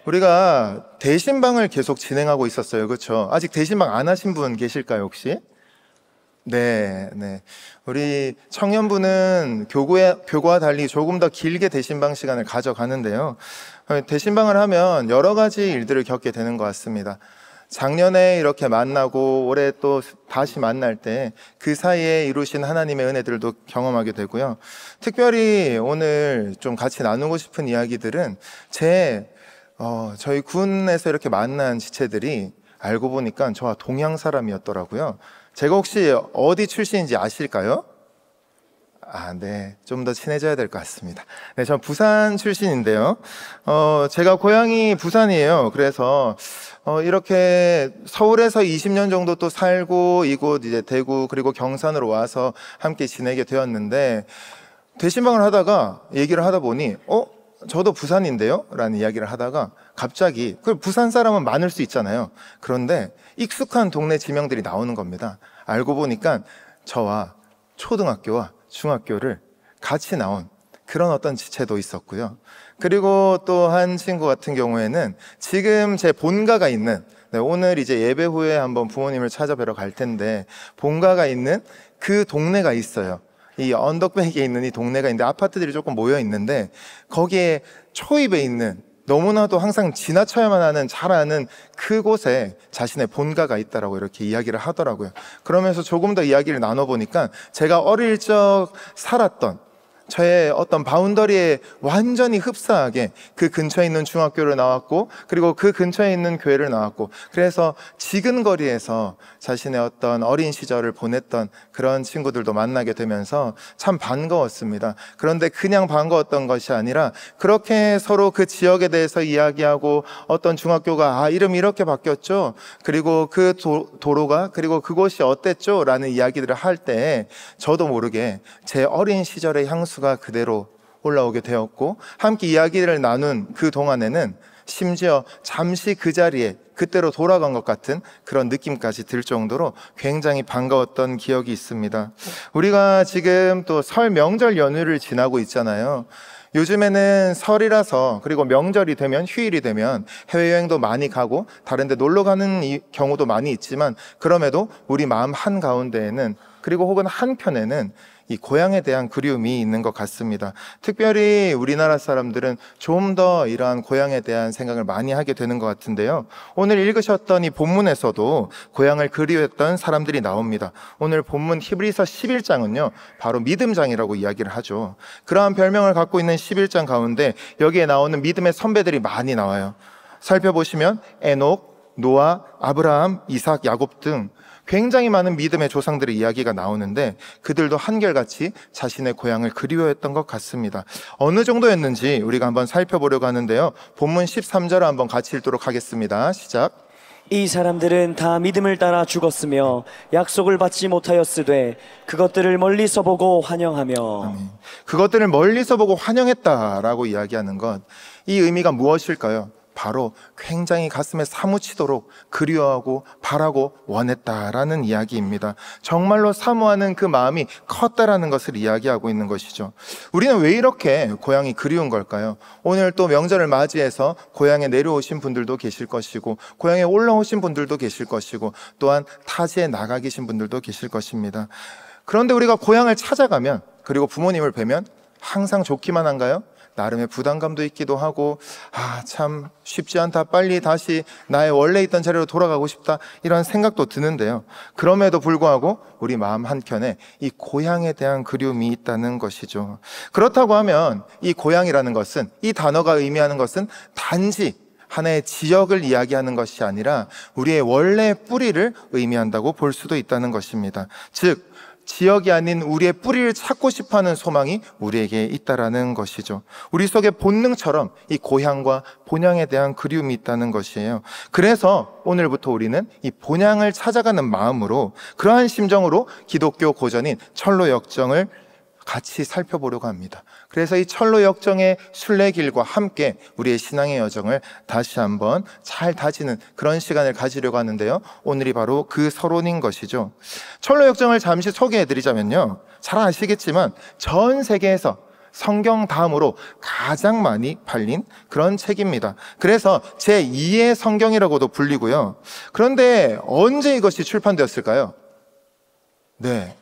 우리가 대신방을 계속 진행하고 있었어요. 그렇죠? 아직 대신방 안 하신 분 계실까요, 혹시? 네. 우리 청년부는 교구와 달리 조금 더 길게 대신방 시간을 가져가는데요. 대신방을 하면 여러 가지 일들을 겪게 되는 것 같습니다. 작년에 이렇게 만나고 올해 또 다시 만날 때 그 사이에 이루신 하나님의 은혜들도 경험하게 되고요. 특별히 오늘 좀 같이 나누고 싶은 이야기들은 저희 군에서 이렇게 만난 지체들이 알고 보니까 저와 동양 사람이었더라고요. 제가 혹시 어디 출신인지 아실까요? 네. 좀 더 친해져야 될 것 같습니다. 네, 전 부산 출신인데요. 제가 고향이 부산이에요. 그래서 이렇게 서울에서 20년 정도 또 살고 이곳 이제 대구 그리고 경산으로 와서 함께 지내게 되었는데 대신방을 하다가 얘기를 하다 보니 저도 부산인데요? 라는 이야기를 하다가 갑자기 부산 사람은 많을 수 있잖아요. 그런데 익숙한 동네 지명들이 나오는 겁니다. 알고 보니까 저와 초등학교와 중학교를 같이 나온 그런 어떤 지체도 있었고요. 그리고 또 한 친구 같은 경우에는 지금 제 본가가 있는, 오늘 이제 예배 후에 한번 부모님을 찾아뵈러 갈 텐데 본가가 있는 그 동네가 있어요. 이 언덕배기에 있는 이 동네가 있는데 아파트들이 조금 모여 있는데 거기에 초입에 있는 너무나도 항상 지나쳐야만 하는 잘 아는 그곳에 자신의 본가가 있다라고 이렇게 이야기를 하더라고요. 그러면서 조금 더 이야기를 나눠보니까 제가 어릴 적 살았던 저의 어떤 바운더리에 완전히 흡사하게 그 근처에 있는 중학교를 나왔고 그리고 그 근처에 있는 교회를 나왔고 그래서 지근거리에서 자신의 어떤 어린 시절을 보냈던 그런 친구들도 만나게 되면서 참 반가웠습니다. 그런데 그냥 반가웠던 것이 아니라 그렇게 서로 그 지역에 대해서 이야기하고 어떤 중학교가 이름이 이렇게 바뀌었죠, 그리고 그 도로가 그리고 그곳이 어땠죠 라는 이야기들을 할 때 저도 모르게 제 어린 시절의 향수 가 그대로 올라오게 되었고 함께 이야기를 나눈 그 동안에는 심지어 잠시 그 자리에 그때로 돌아간 것 같은 그런 느낌까지 들 정도로 굉장히 반가웠던 기억이 있습니다. 우리가 지금 또 설 명절 연휴를 지나고 있잖아요. 요즘에는 설이라서 그리고 명절이 되면 휴일이 되면 해외여행도 많이 가고 다른 데 놀러 가는 경우도 많이 있지만 그럼에도 우리 마음 한가운데에는 그리고 혹은 한편에는 이 고향에 대한 그리움이 있는 것 같습니다. 특별히 우리나라 사람들은 좀 더 이러한 고향에 대한 생각을 많이 하게 되는 것 같은데요. 오늘 읽으셨던 이 본문에서도 고향을 그리웠던 사람들이 나옵니다. 오늘 본문 히브리서 11장은요 바로 믿음장이라고 이야기를 하죠. 그러한 별명을 갖고 있는 11장 가운데 여기에 나오는 믿음의 선배들이 많이 나와요. 살펴보시면 에녹, 노아, 아브라함, 이삭, 야곱 등 굉장히 많은 믿음의 조상들의 이야기가 나오는데 그들도 한결같이 자신의 고향을 그리워했던 것 같습니다. 어느 정도였는지 우리가 한번 살펴보려고 하는데요. 본문 13절을 한번 같이 읽도록 하겠습니다. 시작. 이 사람들은 다 믿음을 따라 죽었으며 약속을 받지 못하였으되 그것들을 멀리서 보고 환영하며. 아멘. 그것들을 멀리서 보고 환영했다라고 이야기하는 것, 이 의미가 무엇일까요? 바로 굉장히 가슴에 사무치도록 그리워하고 바라고 원했다라는 이야기입니다. 정말로 사모하는 그 마음이 컸다라는 것을 이야기하고 있는 것이죠. 우리는 왜 이렇게 고향이 그리운 걸까요? 오늘 또 명절을 맞이해서 고향에 내려오신 분들도 계실 것이고 고향에 올라오신 분들도 계실 것이고 또한 타지에 나가 계신 분들도 계실 것입니다. 그런데 우리가 고향을 찾아가면 그리고 부모님을 뵈면 항상 좋기만 한가요? 나름의 부담감도 있기도 하고 참 쉽지 않다, 빨리 다시 나의 원래 있던 자리로 돌아가고 싶다, 이런 생각도 드는데요. 그럼에도 불구하고 우리 마음 한켠에 이 고향에 대한 그리움이 있다는 것이죠. 그렇다고 하면 이 고향이라는 것은, 이 단어가 의미하는 것은 단지 하나의 지역을 이야기하는 것이 아니라 우리의 원래 뿌리를 의미한다고 볼 수도 있다는 것입니다. 즉 지역이 아닌 우리의 뿌리를 찾고 싶어하는 소망이 우리에게 있다라는 것이죠. 우리 속의 본능처럼 이 고향과 본향에 대한 그리움이 있다는 것이에요. 그래서 오늘부터 우리는 이 본향을 찾아가는 마음으로, 그러한 심정으로 기독교 고전인 철로 역정을 같이 살펴보려고 합니다. 그래서 이 철로 역정의 순례길과 함께 우리의 신앙의 여정을 다시 한번 잘 다지는 그런 시간을 가지려고 하는데요. 오늘이 바로 그 서론인 것이죠. 철로 역정을 잠시 소개해 드리자면요, 잘 아시겠지만 전 세계에서 성경 다음으로 가장 많이 팔린 그런 책입니다. 그래서 제2의 성경이라고도 불리고요. 그런데 언제 이것이 출판되었을까요? 네,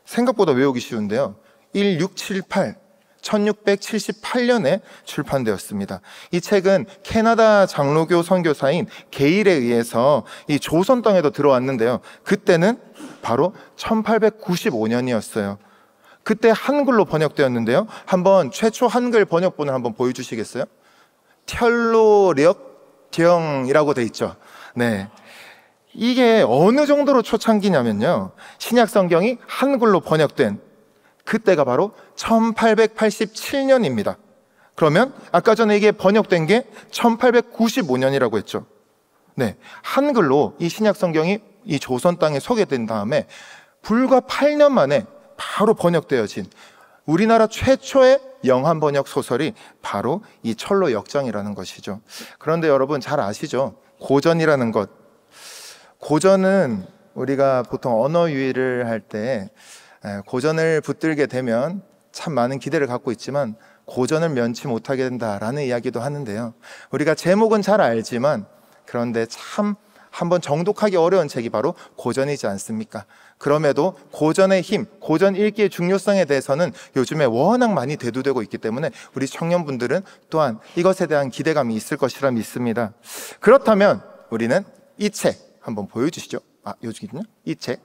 생각보다 외우기 쉬운데요. 1678, 1678년에 출판되었습니다. 이 책은 캐나다 장로교 선교사인 게일에 의해서 이 조선 땅에도 들어왔는데요. 그때는 바로 1895년이었어요. 그때 한글로 번역되었는데요. 한번 최초 한글 번역본을 한번 보여주시겠어요? 텔로력경이라고 돼 있죠. 네, 이게 어느 정도로 초창기냐면요, 신약 성경이 한글로 번역된 그때가 바로 1887년입니다. 그러면 아까 전에 이게 번역된 게 1895년이라고 했죠. 네, 한글로 이 신약 성경이 이 조선 땅에 소개된 다음에 불과 8년 만에 바로 번역되어진 우리나라 최초의 영한 번역 소설이 바로 이 철로 역정이라는 것이죠. 그런데 여러분 잘 아시죠? 고전이라는 것. 고전은 우리가 보통 언어 유희를 할 때 고전을 붙들게 되면 참 많은 기대를 갖고 있지만 고전을 면치 못하게 된다라는 이야기도 하는데요. 우리가 제목은 잘 알지만 그런데 참 한번 정독하기 어려운 책이 바로 고전이지 않습니까? 그럼에도 고전의 힘, 고전 읽기의 중요성에 대해서는 요즘에 워낙 많이 대두되고 있기 때문에 우리 청년분들은 또한 이것에 대한 기대감이 있을 것이라 믿습니다. 그렇다면 우리는 이 책 한번 보여주시죠. 여기군요. 이 책.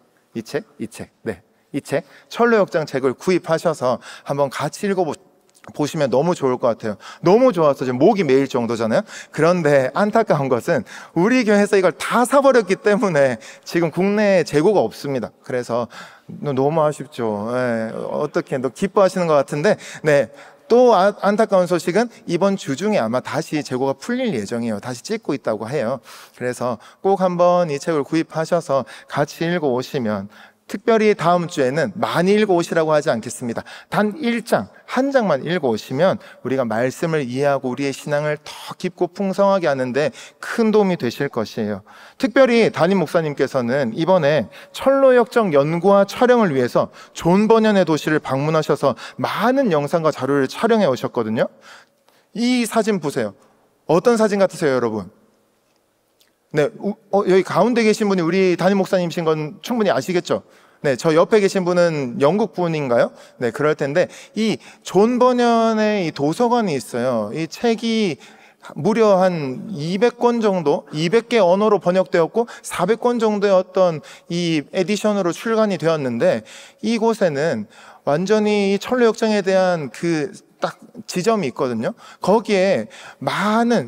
네, 이 책 철로역정 책을 구입하셔서 한번 같이 읽어보시면 너무 좋을 것 같아요. 너무 좋아서 지금 목이 메일 정도잖아요. 그런데 안타까운 것은 우리 교회에서 이걸 다 사버렸기 때문에 지금 국내에 재고가 없습니다. 그래서 너무 아쉽죠. 네, 어떻게 기뻐하시는 것 같은데, 네, 또 안타까운 소식은 이번 주 중에 아마 다시 재고가 풀릴 예정이에요. 다시 찍고 있다고 해요. 그래서 꼭 한번 이 책을 구입하셔서 같이 읽어오시면, 특별히 다음 주에는 많이 읽어오시라고 하지 않겠습니다. 단 1장, 한 장만 읽어오시면 우리가 말씀을 이해하고 우리의 신앙을 더 깊고 풍성하게 하는데 큰 도움이 되실 것이에요. 특별히 담임 목사님께서는 이번에 철로역정 연구와 촬영을 위해서 존 버년의 도시를 방문하셔서 많은 영상과 자료를 촬영해 오셨거든요. 이 사진 보세요. 어떤 사진 같으세요, 여러분? 네, 여기 가운데 계신 분이 우리 담임 목사님이신 건 충분히 아시겠죠? 네, 저 옆에 계신 분은 영국 분인가요? 네, 그럴 텐데 이 존 버년의 이 도서관이 있어요. 이 책이 무려 한 200권 정도, 200개 언어로 번역되었고 400권 정도의 어떤 이 에디션으로 출간이 되었는데, 이곳에는 완전히 이 철로역정에 대한 그 딱 지점이 있거든요. 거기에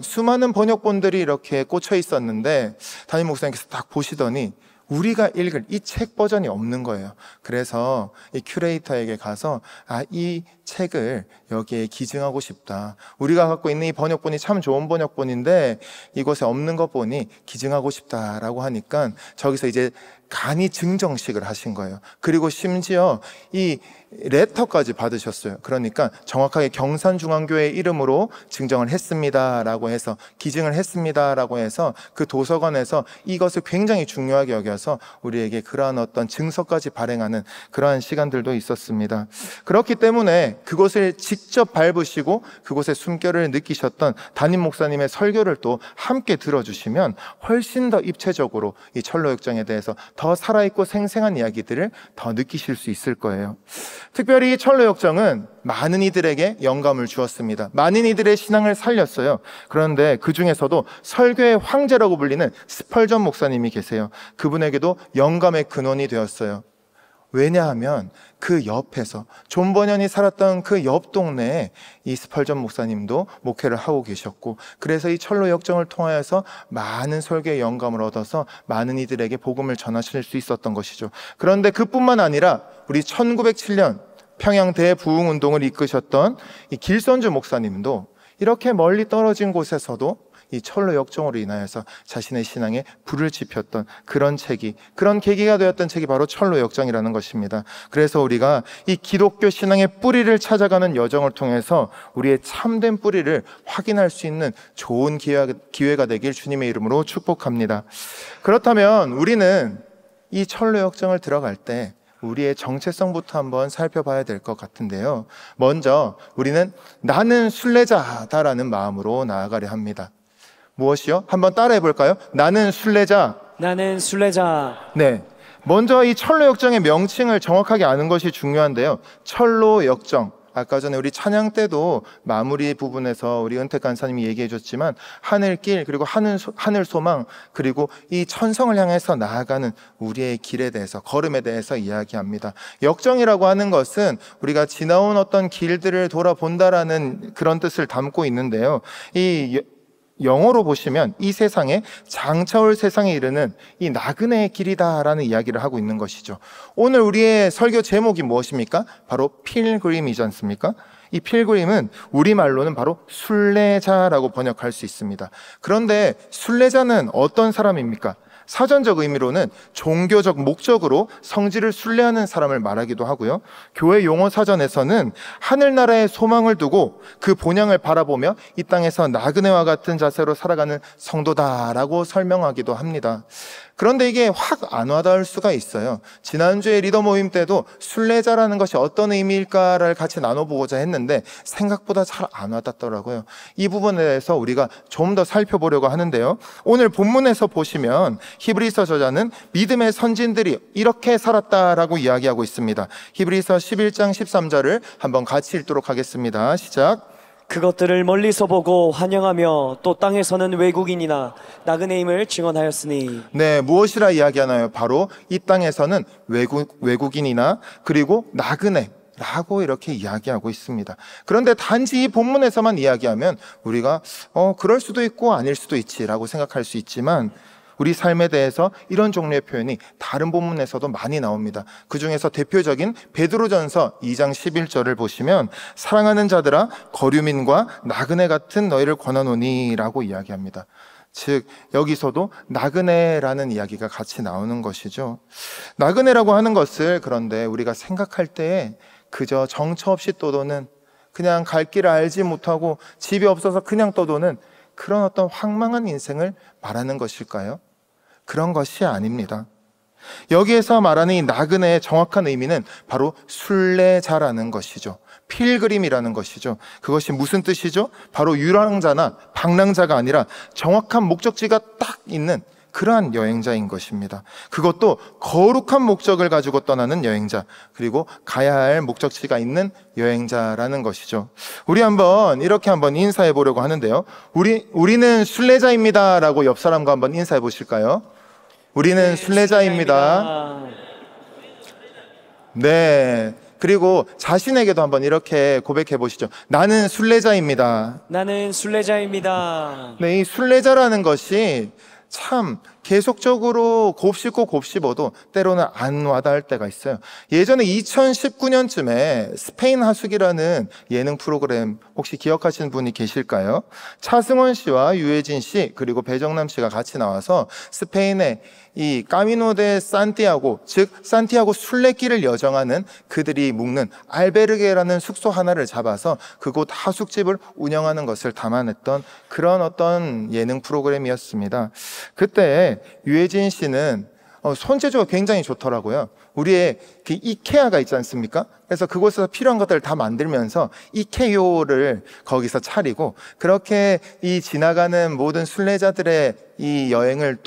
수많은 번역본들이 이렇게 꽂혀 있었는데 담임 목사님께서 딱 보시더니 우리가 읽을 이 책 버전이 없는 거예요. 그래서 이 큐레이터에게 가서 이 책을 여기에 기증하고 싶다. 우리가 갖고 있는 이 번역본이 참 좋은 번역본인데 이곳에 없는 거 보니 기증하고 싶다라고 하니까 저기서 이제 간이 증정식을 하신 거예요. 그리고 심지어 이 레터까지 받으셨어요. 그러니까 정확하게 경산중앙교회 이름으로 증정을 했습니다라고 해서, 기증을 했습니다라고 해서 그 도서관에서 이것을 굉장히 중요하게 여겨서 우리에게 그러한 어떤 증서까지 발행하는 그러한 시간들도 있었습니다. 그렇기 때문에 그곳을 직접 밟으시고 그곳의 숨결을 느끼셨던 담임 목사님의 설교를 또 함께 들어주시면 훨씬 더 입체적으로 이 철로역정에 대해서 더 살아있고 생생한 이야기들을 더 느끼실 수 있을 거예요. 특별히 철로역정은 많은 이들에게 영감을 주었습니다. 많은 이들의 신앙을 살렸어요. 그런데 그 중에서도 설교의 황제라고 불리는 스펄전 목사님이 계세요. 그분에게도 영감의 근원이 되었어요. 왜냐하면 그 옆에서 존 버년이 살았던 그 옆 동네에 이 스펄전 목사님도 목회를 하고 계셨고, 그래서 이 철로역정을 통하여서 많은 설교의 영감을 얻어서 많은 이들에게 복음을 전하실 수 있었던 것이죠. 그런데 그뿐만 아니라 우리 1907년 평양 대부흥운동을 이끄셨던 이 길선주 목사님도 이렇게 멀리 떨어진 곳에서도 이 철로역정으로 인하여서 자신의 신앙에 불을 지폈던 그런 계기가 되었던 책이 바로 철로역정이라는 것입니다. 그래서 우리가 이 기독교 신앙의 뿌리를 찾아가는 여정을 통해서 우리의 참된 뿌리를 확인할 수 있는 좋은 기회가 되길 주님의 이름으로 축복합니다. 그렇다면 우리는 이 철로역정을 들어갈 때 우리의 정체성부터 한번 살펴봐야 될 것 같은데요. 먼저 우리는 나는 순례자다라는 마음으로 나아가려 합니다. 무엇이요? 한번 따라해 볼까요? 나는 순례자. 나는 순례자. 네. 먼저 이 철로 역정의 명칭을 정확하게 아는 것이 중요한데요. 철로 역정. 아까 전에 우리 찬양 때도 마무리 부분에서 우리 은택 간사님이 얘기해 줬지만 하늘길, 그리고 하늘 소망, 그리고 이 천성을 향해서 나아가는 우리의 길에 대해서, 걸음에 대해서 이야기합니다. 역정이라고 하는 것은 우리가 지나온 어떤 길들을 돌아본다라는 그런 뜻을 담고 있는데요. 이 영어로 보시면 이 세상에 장차올 세상에 이르는 이 나그네의 길이다라는 이야기를 하고 있는 것이죠. 오늘 우리의 설교 제목이 무엇입니까? 바로 필그림이지 않습니까? 이 필그림은 우리말로는 바로 순례자라고 번역할 수 있습니다. 그런데 순례자는 어떤 사람입니까? 사전적 의미로는 종교적 목적으로 성지를 순례하는 사람을 말하기도 하고요. 교회 용어 사전에서는 하늘나라의 소망을 두고 그 본향을 바라보며 이 땅에서 나그네와 같은 자세로 살아가는 성도다라고 설명하기도 합니다. 그런데 이게 확 안 와닿을 수가 있어요. 지난주에 리더 모임 때도 순례자라는 것이 어떤 의미일까를 같이 나눠보고자 했는데 생각보다 잘 안 와닿더라고요. 이 부분에 대해서 우리가 좀 더 살펴보려고 하는데요. 오늘 본문에서 보시면 히브리서 저자는 믿음의 선진들이 이렇게 살았다라고 이야기하고 있습니다. 히브리서 11장 13절을 한번 같이 읽도록 하겠습니다. 시작. 그것들을 멀리서 보고 환영하며 또 땅에서는 외국인이나 나그네임을 증언하였으니. 네, 무엇이라 이야기하나요? 바로 이 땅에서는 외국인이나 그리고 나그네 라고 이렇게 이야기하고 있습니다. 그런데 단지 이 본문에서만 이야기하면 우리가 그럴 수도 있고 아닐 수도 있지라고 생각할 수 있지만 우리 삶에 대해서 이런 종류의 표현이 다른 본문에서도 많이 나옵니다. 그 중에서 대표적인 베드로전서 2장 11절을 보시면 사랑하는 자들아 거류민과 나그네 같은 너희를 권하노니 라고 이야기합니다. 즉 여기서도 나그네라는 이야기가 같이 나오는 것이죠. 나그네라고 하는 것을 그런데 우리가 생각할 때에 그저 정처 없이 떠도는, 그냥 갈 길을 알지 못하고 집이 없어서 그냥 떠도는 그런 어떤 황망한 인생을 말하는 것일까요? 그런 것이 아닙니다. 여기에서 말하는 이 나그네의 정확한 의미는 바로 순례자라는 것이죠. 필그림이라는 것이죠. 그것이 무슨 뜻이죠? 바로 유랑자나 방랑자가 아니라 정확한 목적지가 딱 있는 그러한 여행자인 것입니다. 그것도 거룩한 목적을 가지고 떠나는 여행자, 그리고 가야 할 목적지가 있는 여행자라는 것이죠. 우리 이렇게 한번 인사해 보려고 하는데요. 우리는 순례자입니다 라고 옆 사람과 한번 인사해 보실까요? 우리는 순례자입니다. 네. 그리고 자신에게도 한번 이렇게 고백해 보시죠. 나는 순례자입니다. 나는 순례자입니다. 네, 이 순례자라는 것이 참 계속적으로 곱씹어도 때로는 안 와닿을 때가 있어요. 예전에 2019년쯤에 스페인 하숙이라는 예능 프로그램 혹시 기억하시는 분이 계실까요? 차승원 씨와 유해진 씨 그리고 배정남 씨가 같이 나와서 스페인의 이 까미노 데 산티아고, 즉 산티아고 순례길을 여정하는 그들이 묵는 알베르게라는 숙소 하나를 잡아서 그곳 하숙집을 운영하는 것을 담아냈던 그런 어떤 예능 프로그램이었습니다. 그때 유해진 씨는 손재주가 굉장히 좋더라고요. 우리의 그 이케아가 있지 않습니까? 그래서 그곳에서 필요한 것들을 다 만들면서 이케요를 거기서 차리고 그렇게 이 지나가는 모든 순례자들의 이 여행을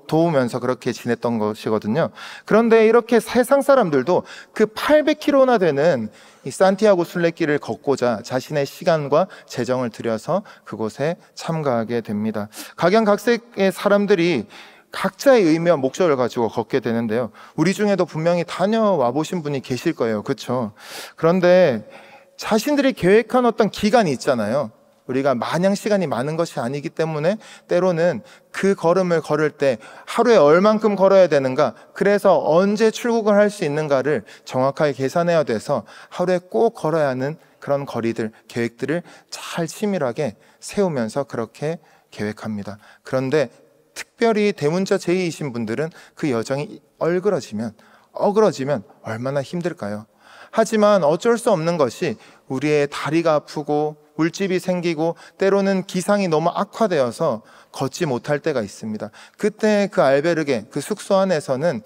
도우면서 그렇게 지냈던 것이거든요. 그런데 이렇게 세상 사람들도 그 800km나 되는 이 산티아고 순례길을 걷고자 자신의 시간과 재정을 들여서 그곳에 참가하게 됩니다. 각양각색의 사람들이 각자의 의미와 목적을 가지고 걷게 되는데요. 우리 중에도 분명히 다녀와 보신 분이 계실 거예요. 그렇죠? 그런데 자신들이 계획한 어떤 기간이 있잖아요. 우리가 마냥 시간이 많은 것이 아니기 때문에 때로는 그 걸음을 걸을 때 하루에 얼만큼 걸어야 되는가, 그래서 언제 출국을 할 수 있는가를 정확하게 계산해야 돼서 하루에 꼭 걸어야 하는 그런 거리들, 계획들을 잘 치밀하게 세우면서 그렇게 계획합니다. 그런데 특별히 대문자 제이이신 분들은 그 여정이 어그러지면 얼마나 힘들까요? 하지만 어쩔 수 없는 것이 우리의 다리가 아프고 물집이 생기고 때로는 기상이 너무 악화되어서 걷지 못할 때가 있습니다. 그때 그 알베르게, 그 숙소 안에서는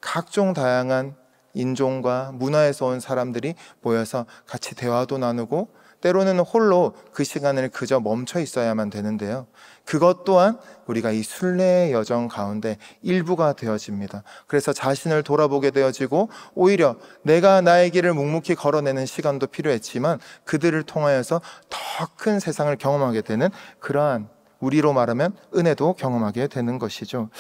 각종 다양한 인종과 문화에서 온 사람들이 모여서 같이 대화도 나누고 때로는 홀로 그 시간을 그저 멈춰 있어야만 되는데요. 그것 또한 우리가 이 순례의 여정 가운데 일부가 되어집니다. 그래서 자신을 돌아보게 되어지고 오히려 내가 나의 길을 묵묵히 걸어내는 시간도 필요했지만 그들을 통하여서 더 큰 세상을 경험하게 되는 그러한 우리로 말하면 은혜도 경험하게 되는 것이죠.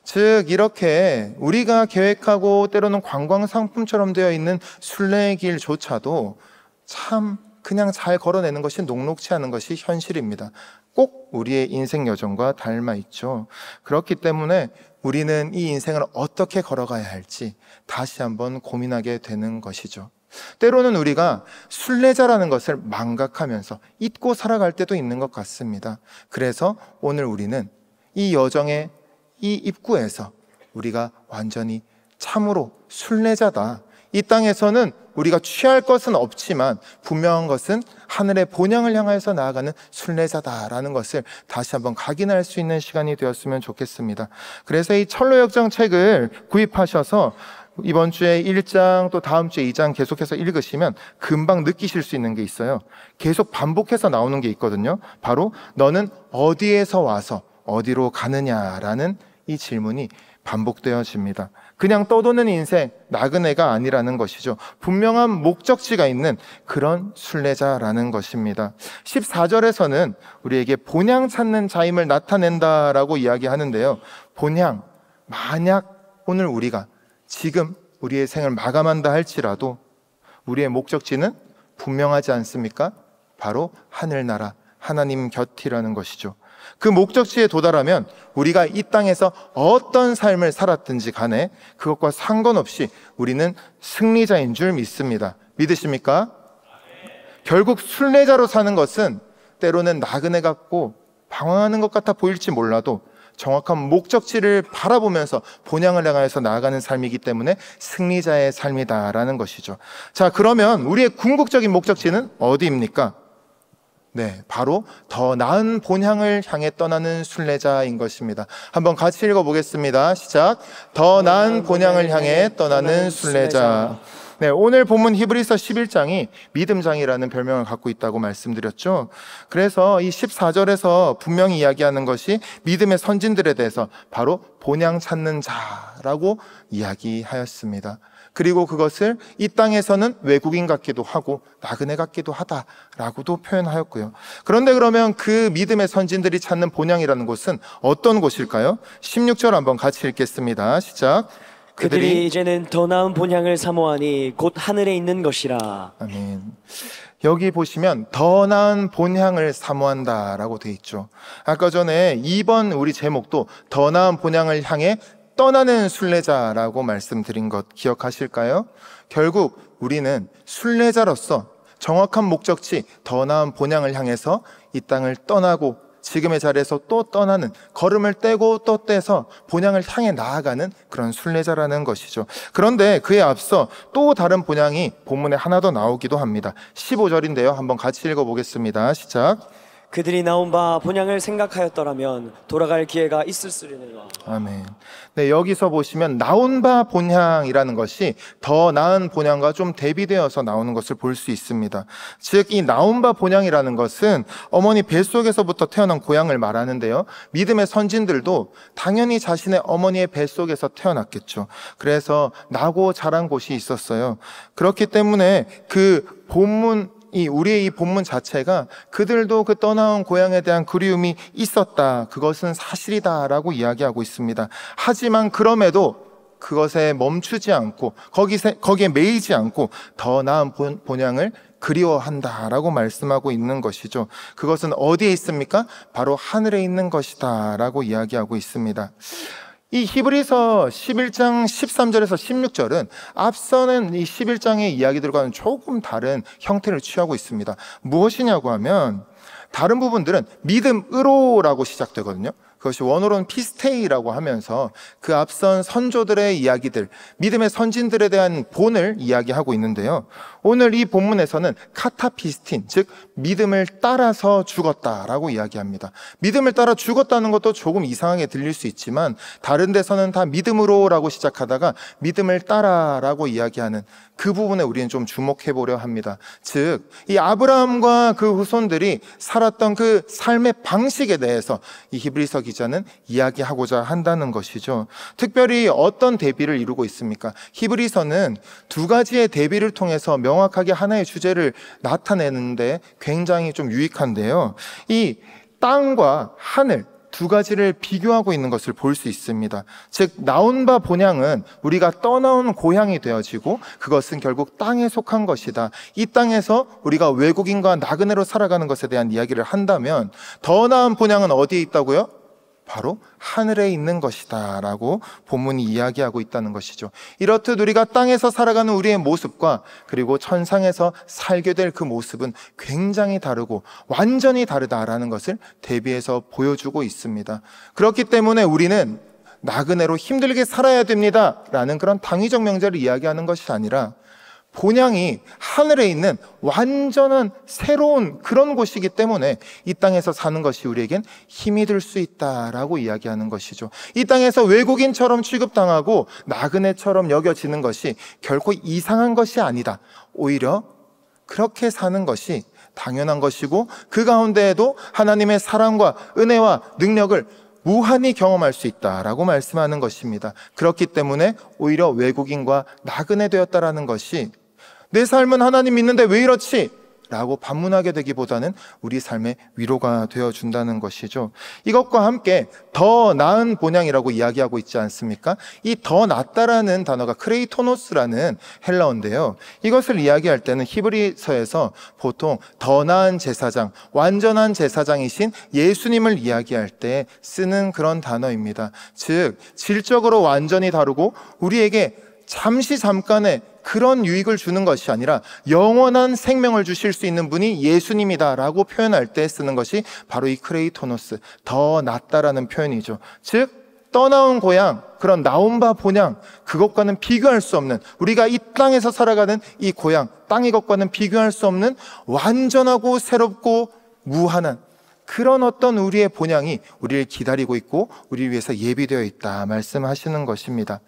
즉 이렇게 우리가 계획하고 때로는 관광 상품처럼 되어 있는 순례의 길조차도 참 그냥 잘 걸어내는 것이 녹록치 않은 것이 현실입니다. 꼭 우리의 인생 여정과 닮아 있죠. 그렇기 때문에 우리는 이 인생을 어떻게 걸어가야 할지 다시 한번 고민하게 되는 것이죠. 때로는 우리가 순례자라는 것을 망각하면서 잊고 살아갈 때도 있는 것 같습니다. 그래서 오늘 우리는 이 여정의 이 입구에서 우리가 완전히 참으로 순례자다. 이 땅에서는 우리가 취할 것은 없지만 분명한 것은 하늘의 본향을 향하여서 나아가는 순례자다라는 것을 다시 한번 각인할 수 있는 시간이 되었으면 좋겠습니다. 그래서 이 철로역정 책을 구입하셔서 이번 주에 1장 또 다음 주에 2장 계속해서 읽으시면 금방 느끼실 수 있는 게 있어요. 계속 반복해서 나오는 게 있거든요. 바로 너는 어디에서 와서 어디로 가느냐라는 이 질문이 반복되어집니다. 그냥 떠도는 인생, 나그네가 아니라는 것이죠. 분명한 목적지가 있는 그런 순례자라는 것입니다. 14절에서는 우리에게 본향 찾는 자임을 나타낸다라고 이야기하는데요. 본향, 만약 오늘 우리가 지금 우리의 생을 마감한다 할지라도 우리의 목적지는 분명하지 않습니까? 바로 하늘나라, 하나님 곁이라는 것이죠. 그 목적지에 도달하면 우리가 이 땅에서 어떤 삶을 살았든지 간에 그것과 상관없이 우리는 승리자인 줄 믿습니다. 믿으십니까? 결국 순례자로 사는 것은 때로는 나그네 같고 방황하는 것 같아 보일지 몰라도 정확한 목적지를 바라보면서 본향을 향하여서 나아가는 삶이기 때문에 승리자의 삶이다라는 것이죠. 자, 그러면 우리의 궁극적인 목적지는 어디입니까? 네, 바로 더 나은 본향을 향해 떠나는 순례자인 것입니다. 한번 같이 읽어보겠습니다. 시작. 더 나은 본향을 향해 떠나는 순례자. 네, 오늘 본문 히브리서 11장이 믿음장이라는 별명을 갖고 있다고 말씀드렸죠. 그래서 이 14절에서 분명히 이야기하는 것이 믿음의 선진들에 대해서 바로 본향 찾는 자라고 이야기하였습니다. 그리고 그것을 이 땅에서는 외국인 같기도 하고 나그네 같기도 하다라고도 표현하였고요. 그런데 그러면 그 믿음의 선진들이 찾는 본향이라는 곳은 어떤 곳일까요? 16절 한번 같이 읽겠습니다. 시작. 그들이 이제는 더 나은 본향을 사모하니 곧 하늘에 있는 것이라. 아멘. 여기 보시면 더 나은 본향을 사모한다라고 돼 있죠. 아까 전에 2번 우리 제목도 더 나은 본향을 향해 떠나는 순례자라고 말씀드린 것 기억하실까요? 결국 우리는 순례자로서 정확한 목적지 더 나은 본향을 향해서 이 땅을 떠나고 지금의 자리에서 또 떠나는, 걸음을 떼고 또 떼서 본향을 향해 나아가는 그런 순례자라는 것이죠. 그런데 그에 앞서 또 다른 본향이 본문에 하나 더 나오기도 합니다. 15절인데요. 한번 같이 읽어보겠습니다. 시작. 그들이 나온 바 본향을 생각하였더라면 돌아갈 기회가 있을으려니와. 아멘. 네, 여기서 보시면 나온 바 본향이라는 것이 더 나은 본향과 좀 대비되어서 나오는 것을 볼 수 있습니다. 즉, 이 나온 바 본향이라는 것은 어머니 뱃속에서부터 태어난 고향을 말하는데요. 믿음의 선진들도 당연히 자신의 어머니의 뱃속에서 태어났겠죠. 그래서 나고 자란 곳이 있었어요. 그렇기 때문에 그 우리의 이 본문 자체가 그들도 그 떠나온 고향에 대한 그리움이 있었다, 그것은 사실이다라고 이야기하고 있습니다. 하지만 그럼에도 그것에 멈추지 않고 거기에 매이지 않고 더 나은 본향을 그리워한다라고 말씀하고 있는 것이죠. 그것은 어디에 있습니까? 바로 하늘에 있는 것이다 라고 이야기하고 있습니다. 이 히브리서 11장 13절에서 16절은 앞서는 이 11장의 이야기들과는 조금 다른 형태를 취하고 있습니다. 무엇이냐고 하면 다른 부분들은 믿음으로라고 시작되거든요. 그것이 원어로는 피스테이라고 하면서 그 앞선 선조들의 이야기들, 믿음의 선진들에 대한 본을 이야기하고 있는데요. 오늘 이 본문에서는 카타피스틴, 즉 믿음을 따라서 죽었다라고 이야기합니다. 믿음을 따라 죽었다는 것도 조금 이상하게 들릴 수 있지만 다른 데서는 다 믿음으로라고 시작하다가 믿음을 따라라고 이야기하는 그 부분에 우리는 좀 주목해 보려 합니다. 즉, 이 아브라함과 그 후손들이 살았던 그 삶의 방식에 대해서 이 히브리서 기자는 이야기하고자 한다는 것이죠. 특별히 어떤 대비를 이루고 있습니까? 히브리서는 두 가지의 대비를 통해서 명확하게 하나의 주제를 나타내는데 굉장히 좀 유익한데요. 이 땅과 하늘, 두 가지를 비교하고 있는 것을 볼 수 있습니다. 즉 나온 바 본향은 우리가 떠나온 고향이 되어지고 그것은 결국 땅에 속한 것이다. 이 땅에서 우리가 외국인과 나그네로 살아가는 것에 대한 이야기를 한다면 더 나은 본향은 어디에 있다고요? 바로 하늘에 있는 것이다 라고 본문이 이야기하고 있다는 것이죠. 이렇듯 우리가 땅에서 살아가는 우리의 모습과 그리고 천상에서 살게 될 그 모습은 굉장히 다르고 완전히 다르다라는 것을 대비해서 보여주고 있습니다. 그렇기 때문에 우리는 나그네로 힘들게 살아야 됩니다 라는 그런 당위적 명제를 이야기하는 것이 아니라 본향이 하늘에 있는 완전한 새로운 그런 곳이기 때문에 이 땅에서 사는 것이 우리에겐 힘이 들 수 있다라고 이야기하는 것이죠. 이 땅에서 외국인처럼 취급당하고 나그네처럼 여겨지는 것이 결코 이상한 것이 아니다. 오히려 그렇게 사는 것이 당연한 것이고 그 가운데에도 하나님의 사랑과 은혜와 능력을 무한히 경험할 수 있다라고 말씀하는 것입니다. 그렇기 때문에 오히려 외국인과 나그네 되었다라는 것이 내 삶은 하나님 믿는데 왜 이렇지? 라고 반문하게 되기보다는 우리 삶의 위로가 되어준다는 것이죠. 이것과 함께 더 나은 본향이라고 이야기하고 있지 않습니까? 이 더 낫다라는 단어가 크레이토노스라는 헬라어인데요. 이것을 이야기할 때는 히브리서에서 보통 더 나은 제사장, 완전한 제사장이신 예수님을 이야기할 때 쓰는 그런 단어입니다. 즉 질적으로 완전히 다르고 우리에게 잠깐의 그런 유익을 주는 것이 아니라 영원한 생명을 주실 수 있는 분이 예수님이다라고 표현할 때 쓰는 것이 바로 이 크레이토노스, 더 낫다라는 표현이죠. 즉 떠나온 고향, 그런 나온 바 본향, 그것과는 비교할 수 없는, 우리가 이 땅에서 살아가는 이 고향, 땅의 것과는 비교할 수 없는 완전하고 새롭고 무한한 그런 어떤 우리의 본향이 우리를 기다리고 있고 우리를 위해서 예비되어 있다 말씀하시는 것입니다.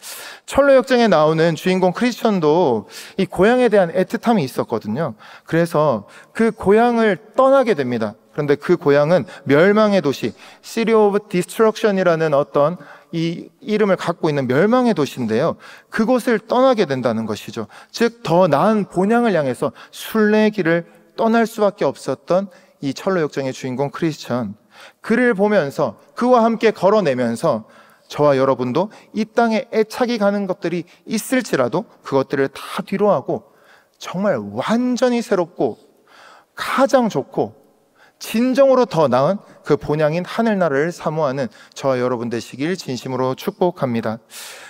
철로 역정에 나오는 주인공 크리스천도 이 고향에 대한 애틋함이 있었거든요. 그래서 그 고향을 떠나게 됩니다. 그런데 그 고향은 멸망의 도시, City of Destruction이라는 어떤 이 이름을 갖고 있는 멸망의 도시인데요. 그곳을 떠나게 된다는 것이죠. 즉 더 나은 본향을 향해서 순례의 길을 떠날 수밖에 없었던 이 철로 역정의 주인공 크리스천, 그를 보면서 그와 함께 걸어내면서 저와 여러분도 이 땅에 애착이 가는 것들이 있을지라도 그것들을 다 뒤로하고 정말 완전히 새롭고 가장 좋고 진정으로 더 나은 그 본향인 하늘나라를 사모하는 저와 여러분 되시길 진심으로 축복합니다.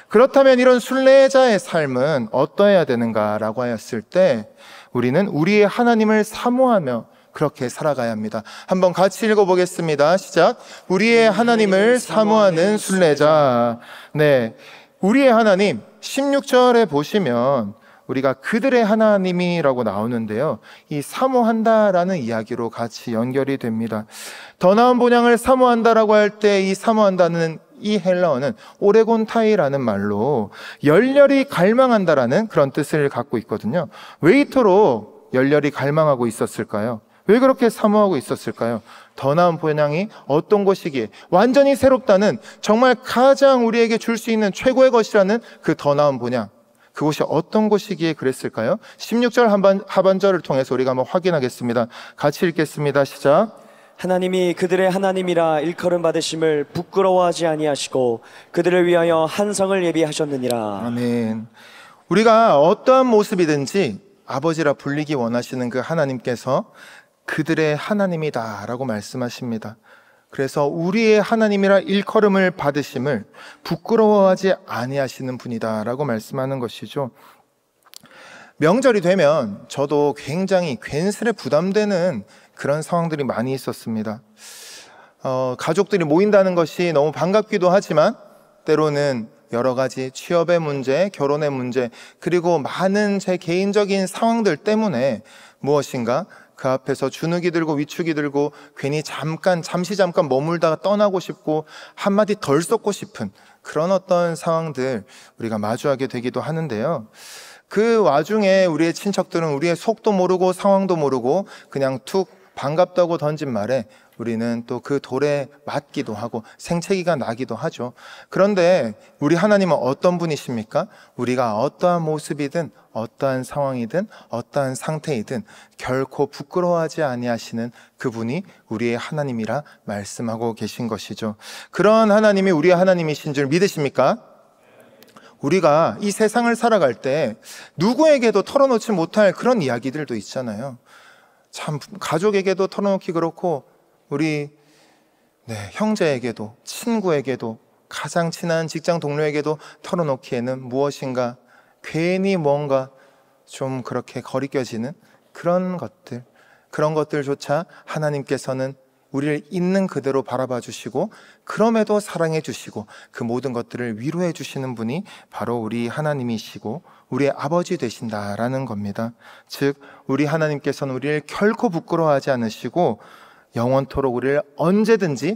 그렇다면 이런 순례자의 삶은 어떠해야 되는가라고 하였을 때 우리는 우리의 하나님을 사모하며 그렇게 살아가야 합니다. 한번 같이 읽어보겠습니다. 시작. 우리의 하나님을 사모하는 순례자. 네, 우리의 하나님 16절에 보시면 우리가 그들의 하나님이라고 나오는데요, 이 사모한다라는 이야기로 같이 연결이 됩니다. 더 나은 본향을 사모한다라고 할 때 이 사모한다는 이 헬라어는 오레곤타이라는 말로 열렬히 갈망한다라는 그런 뜻을 갖고 있거든요. 왜 이토록 열렬히 갈망하고 있었을까요? 왜 그렇게 사모하고 있었을까요? 더 나은 본향이 어떤 것이기에, 완전히 새롭다는, 정말 가장 우리에게 줄 수 있는 최고의 것이라는 그 더 나은 본향, 그것이 어떤 것이기에 그랬을까요? 16절 하반절을 통해서 우리가 한번 확인하겠습니다. 같이 읽겠습니다. 시작. 하나님이 그들의 하나님이라 일컬음 받으심을 부끄러워하지 아니하시고 그들을 위하여 한 성을 예비하셨느니라. 아멘. 우리가 어떠한 모습이든지 아버지라 불리기 원하시는 그 하나님께서 그들의 하나님이다 라고 말씀하십니다. 그래서 우리의 하나님이라 일컬음을 받으심을 부끄러워하지 아니하시는 분이다 라고 말씀하는 것이죠. 명절이 되면 저도 굉장히 괜스레 부담되는 그런 상황들이 많이 있었습니다. 가족들이 모인다는 것이 너무 반갑기도 하지만 때로는 여러 가지 취업의 문제, 결혼의 문제, 그리고 많은 제 개인적인 상황들 때문에 무엇인가 그 앞에서 주눅이 들고 위축이 들고 괜히 잠시 잠깐 머물다가 떠나고 싶고 한마디 덜 쏟고 싶은 그런 어떤 상황들 우리가 마주하게 되기도 하는데요. 그 와중에 우리의 친척들은 우리의 속도 모르고 상황도 모르고 그냥 툭 반갑다고 던진 말에 우리는 또 그 돌에 맞기도 하고 생채기가 나기도 하죠. 그런데 우리 하나님은 어떤 분이십니까? 우리가 어떠한 모습이든 어떠한 상황이든 어떠한 상태이든 결코 부끄러워하지 아니하시는 그분이 우리의 하나님이라 말씀하고 계신 것이죠. 그런 하나님이 우리의 하나님이신 줄 믿으십니까? 우리가 이 세상을 살아갈 때 누구에게도 털어놓지 못할 그런 이야기들도 있잖아요. 참 가족에게도 털어놓기 그렇고 우리 형제에게도 친구에게도 가장 친한 직장 동료에게도 털어놓기에는 무엇인가 괜히 뭔가 좀 그렇게 거리껴지는 그런 것들조차 하나님께서는 우리를 있는 그대로 바라봐 주시고 그럼에도 사랑해 주시고 그 모든 것들을 위로해 주시는 분이 바로 우리 하나님이시고 우리의 아버지 되신다라는 겁니다. 즉 우리 하나님께서는 우리를 결코 부끄러워하지 않으시고 영원토록 우리를 언제든지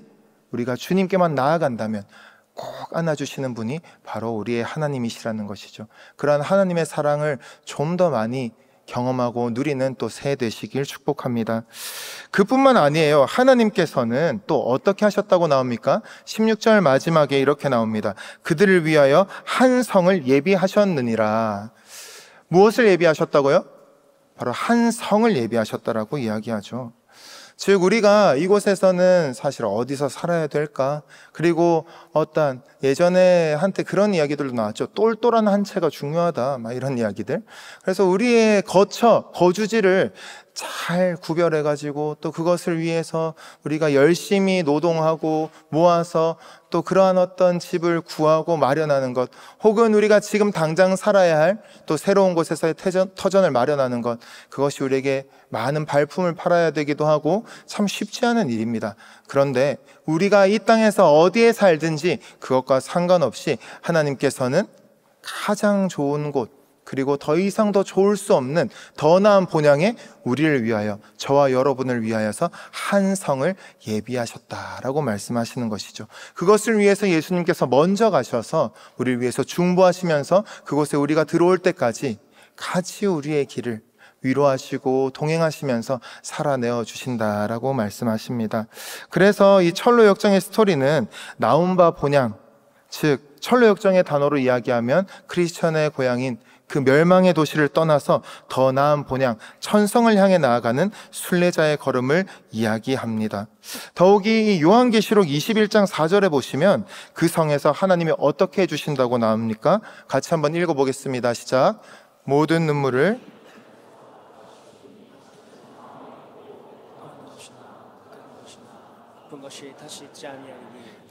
우리가 주님께만 나아간다면 꼭 안아주시는 분이 바로 우리의 하나님이시라는 것이죠. 그러한 하나님의 사랑을 좀 더 많이 경험하고 누리는 또 새 되시길 축복합니다. 그뿐만 아니에요. 하나님께서는 또 어떻게 하셨다고 나옵니까? 16절 마지막에 이렇게 나옵니다. 그들을 위하여 한 성을 예비하셨느니라. 무엇을 예비하셨다고요? 바로 한 성을 예비하셨다라고 이야기하죠. 즉 우리가 이곳에서는 사실 어디서 살아야 될까? 그리고 어떤 예전에 한때 그런 이야기들도 나왔죠. 똘똘한 한 채가 중요하다 막 이런 이야기들. 그래서 우리의 거주지를 잘 구별해가지고 또 그것을 위해서 우리가 열심히 노동하고 모아서 또 그러한 어떤 집을 구하고 마련하는 것, 혹은 우리가 지금 당장 살아야 할 또 새로운 곳에서의 터전을 마련하는 것, 그것이 우리에게 많은 발품을 팔아야 되기도 하고 참 쉽지 않은 일입니다. 그런데 우리가 이 땅에서 어디에 살든지 그것과 상관없이 하나님께서는 가장 좋은 곳, 그리고 더 이상 더 좋을 수 없는 더 나은 본향에 우리를 위하여, 저와 여러분을 위하여서 한 성을 예비하셨다라고 말씀하시는 것이죠. 그것을 위해서 예수님께서 먼저 가셔서 우리를 위해서 중보하시면서 그곳에 우리가 들어올 때까지 같이 우리의 길을 위로하시고 동행하시면서 살아내어 주신다라고 말씀하십니다. 그래서 이 철로 역정의 스토리는 나온 바 본향, 즉 철로 역정의 단어로 이야기하면 크리스천의 고향인 그 멸망의 도시를 떠나서 더 나은 본향, 천성을 향해 나아가는 순례자의 걸음을 이야기합니다. 더욱이 요한계시록 21장 4절에 보시면 그 성에서 하나님이 어떻게 해주신다고 나옵니까? 같이 한번 읽어보겠습니다. 시작. 모든 눈물을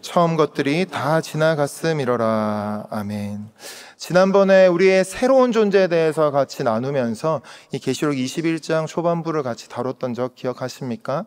처음 것들이 다 지나갔음이로라. 아멘. 지난번에 우리의 새로운 존재에 대해서 같이 나누면서 이 계시록 21장 초반부를 같이 다뤘던 적 기억하십니까?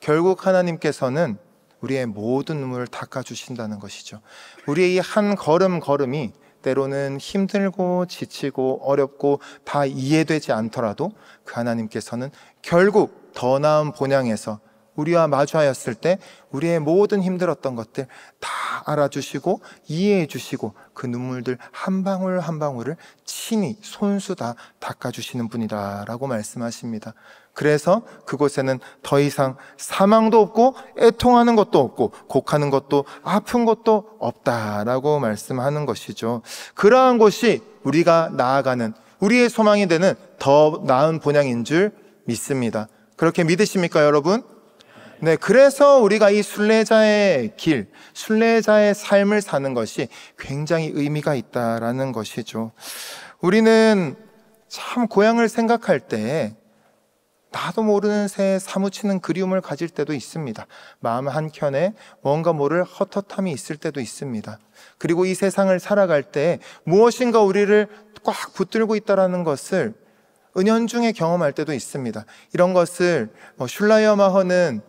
결국 하나님께서는 우리의 모든 눈물을 닦아주신다는 것이죠. 우리의 이 한 걸음이 때로는 힘들고 지치고 어렵고 다 이해되지 않더라도 그 하나님께서는 결국 더 나은 본향에서 우리와 마주하였을 때 우리의 모든 힘들었던 것들 다 알아주시고 이해해 주시고 그 눈물들 한 방울 한 방울을 친히 손수 다 닦아주시는 분이다라고 말씀하십니다. 그래서 그곳에는 더 이상 사망도 없고 애통하는 것도 없고 곡하는 것도 아픈 것도 없다라고 말씀하는 것이죠. 그러한 곳이 우리가 나아가는 우리의 소망이 되는 더 나은 본향인 줄 믿습니다. 그렇게 믿으십니까, 여러분? 네, 그래서 우리가 이 순례자의 길, 순례자의 삶을 사는 것이 굉장히 의미가 있다라는 것이죠. 우리는 참 고향을 생각할 때 나도 모르는 새에 사무치는 그리움을 가질 때도 있습니다. 마음 한켠에 뭔가 모를 헛헛함이 있을 때도 있습니다. 그리고 이 세상을 살아갈 때 무엇인가 우리를 꽉 붙들고 있다는 것을 은연중에 경험할 때도 있습니다. 이런 것을 슐라이어 마허는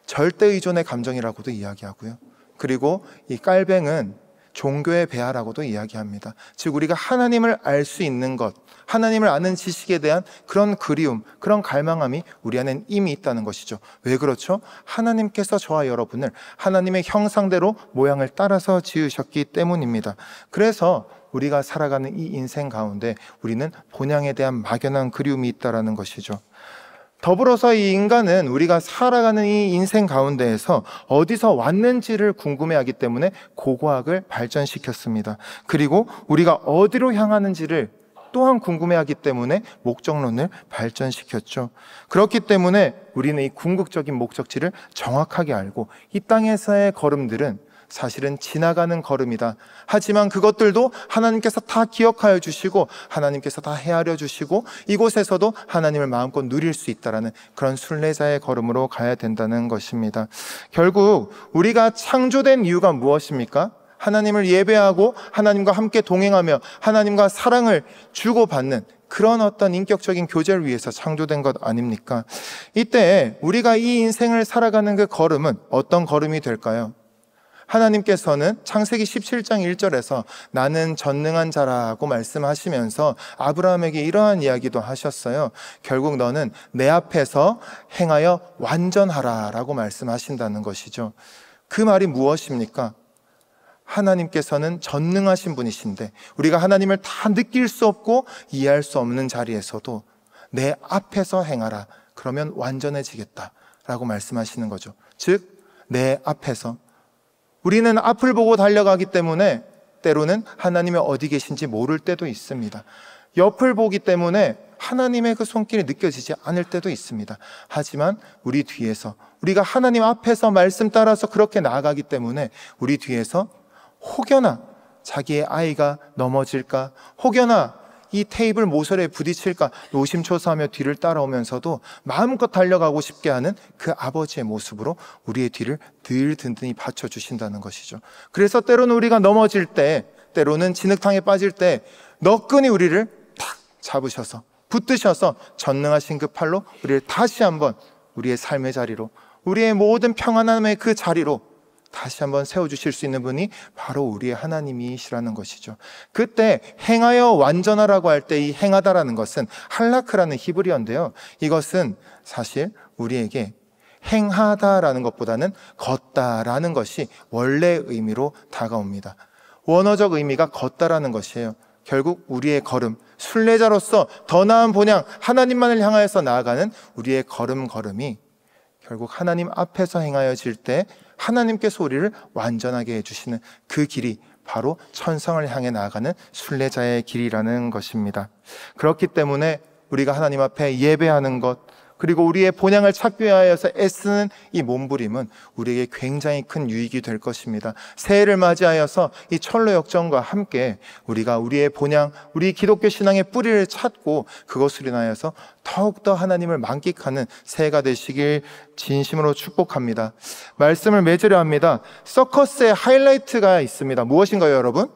절대 의존의 감정이라고도 이야기하고요. 그리고 이 깔뱅은 종교의 배아라고도 이야기합니다. 즉 우리가 하나님을 알 수 있는 것, 하나님을 아는 지식에 대한 그런 그리움, 그런 갈망함이 우리 안엔 이미 있다는 것이죠. 왜 그렇죠? 하나님께서 저와 여러분을 하나님의 형상대로 모양을 따라서 지으셨기 때문입니다. 그래서 우리가 살아가는 이 인생 가운데 우리는 본향에 대한 막연한 그리움이 있다는 것이죠. 더불어서 이 인간은 우리가 살아가는 이 인생 가운데에서 어디서 왔는지를 궁금해하기 때문에 고고학을 발전시켰습니다. 그리고 우리가 어디로 향하는지를 또한 궁금해하기 때문에 목적론을 발전시켰죠. 그렇기 때문에 우리는 이 궁극적인 목적지를 정확하게 알고 이 땅에서의 걸음들은 사실은 지나가는 걸음이다. 하지만 그것들도 하나님께서 다 기억하여 주시고 하나님께서 다 헤아려 주시고 이곳에서도 하나님을 마음껏 누릴 수 있다라는 그런 순례자의 걸음으로 가야 된다는 것입니다. 결국 우리가 창조된 이유가 무엇입니까? 하나님을 예배하고 하나님과 함께 동행하며 하나님과 사랑을 주고받는 그런 어떤 인격적인 교제를 위해서 창조된 것 아닙니까? 이때 우리가 이 인생을 살아가는 그 걸음은 어떤 걸음이 될까요? 하나님께서는 창세기 17장 1절에서 나는 전능한 자라고 말씀하시면서 아브라함에게 이러한 이야기도 하셨어요. 결국 너는 내 앞에서 행하여 완전하라 라고 말씀하신다는 것이죠. 그 말이 무엇입니까? 하나님께서는 전능하신 분이신데 우리가 하나님을 다 느낄 수 없고 이해할 수 없는 자리에서도 내 앞에서 행하라. 그러면 완전해지겠다 라고 말씀하시는 거죠. 즉 내 앞에서 우리는 앞을 보고 달려가기 때문에 때로는 하나님이 어디 계신지 모를 때도 있습니다. 옆을 보기 때문에 하나님의 그 손길이 느껴지지 않을 때도 있습니다. 하지만 우리 뒤에서 우리가 하나님 앞에서 말씀 따라서 그렇게 나아가기 때문에 우리 뒤에서 혹여나 자기의 아이가 넘어질까, 혹여나 이 테이블 모서리에 부딪힐까 노심초사하며 뒤를 따라오면서도 마음껏 달려가고 싶게 하는 그 아버지의 모습으로 우리의 뒤를 늘 든든히 받쳐주신다는 것이죠. 그래서 때로는 우리가 넘어질 때, 때로는 진흙탕에 빠질 때 너끈히 우리를 탁 잡으셔서 붙드셔서 전능하신 그 팔로 우리를 다시 한번 우리의 삶의 자리로, 우리의 모든 평안함의 그 자리로 다시 한번 세워주실 수 있는 분이 바로 우리의 하나님이시라는 것이죠. 그때 행하여 완전하라고 할 때 이 행하다라는 것은 할라크라는 히브리어인데요, 이것은 사실 우리에게 행하다라는 것보다는 걷다라는 것이 원래 의미로 다가옵니다. 원어적 의미가 걷다라는 것이에요. 결국 우리의 걸음, 순례자로서 더 나은 본향 하나님만을 향하여서 나아가는 우리의 걸음이 결국 하나님 앞에서 행하여질 때 하나님께서 우리를 완전하게 해주시는 그 길이 바로 천성을 향해 나아가는 순례자의 길이라는 것입니다. 그렇기 때문에 우리가 하나님 앞에 예배하는 것, 그리고 우리의 본향을 찾기 위하여서 애쓰는 이 몸부림은 우리에게 굉장히 큰 유익이 될 것입니다. 새해를 맞이하여서 이 철로 역정과 함께 우리가 우리의 본향, 우리 기독교 신앙의 뿌리를 찾고 그것으로 인하여서 더욱더 하나님을 만끽하는 새해가 되시길 진심으로 축복합니다. 말씀을 맺으려 합니다. 서커스의 하이라이트가 있습니다. 무엇인가요, 여러분?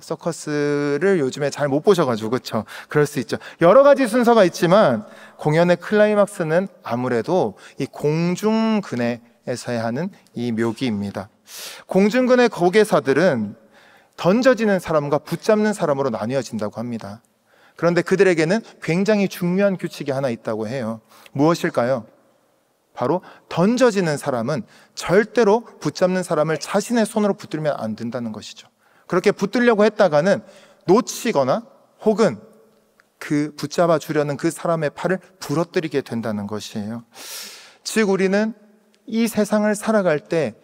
서커스를 요즘에 잘 못 보셔가지고, 그렇죠? 그럴 수 있죠. 여러 가지 순서가 있지만 공연의 클라이막스는 아무래도 이 공중근해에서 하는 이 묘기입니다. 공중근해 거개사들은 던져지는 사람과 붙잡는 사람으로 나뉘어진다고 합니다. 그런데 그들에게는 굉장히 중요한 규칙이 하나 있다고 해요. 무엇일까요? 바로 던져지는 사람은 절대로 붙잡는 사람을 자신의 손으로 붙들면 안 된다는 것이죠. 그렇게 붙들려고 했다가는 놓치거나 혹은 그 붙잡아 주려는 그 사람의 팔을 부러뜨리게 된다는 것이에요. 즉 우리는 이 세상을 살아갈 때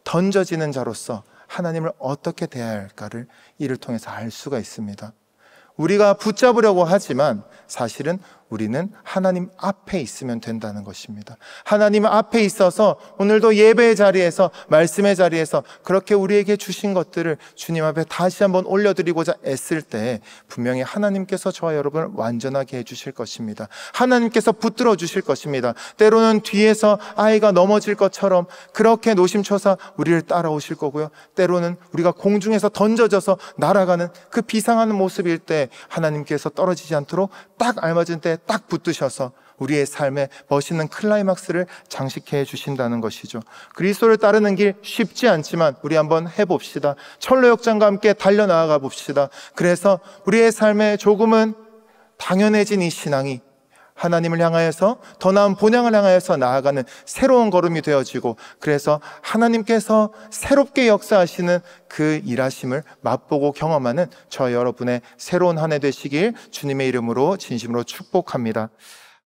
던져지는 자로서 하나님을 어떻게 대해야 할까를 이를 통해서 알 수가 있습니다. 우리가 붙잡으려고 하지만 사실은 우리는 하나님 앞에 있으면 된다는 것입니다. 하나님 앞에 있어서 오늘도 예배의 자리에서, 말씀의 자리에서 그렇게 우리에게 주신 것들을 주님 앞에 다시 한번 올려드리고자 애쓸 때 분명히 하나님께서 저와 여러분을 완전하게 해주실 것입니다. 하나님께서 붙들어 주실 것입니다. 때로는 뒤에서 아이가 넘어질 것처럼 그렇게 노심초사 우리를 따라오실 거고요, 때로는 우리가 공중에서 던져져서 날아가는 그 비상하는 모습일 때 하나님께서 떨어지지 않도록 딱 알맞은 때 딱 붙드셔서 우리의 삶에 멋있는 클라이막스를 장식해 주신다는 것이죠. 그리스도를 따르는 길 쉽지 않지만 우리 한번 해봅시다. 철로역장과 함께 달려나가 봅시다. 그래서 우리의 삶에 조금은 당연해진 이 신앙이 하나님을 향하여서 더 나은 본향을 향하여서 나아가는 새로운 걸음이 되어지고, 그래서 하나님께서 새롭게 역사하시는 그 일하심을 맛보고 경험하는 저 여러분의 새로운 한 해 되시길 주님의 이름으로 진심으로 축복합니다.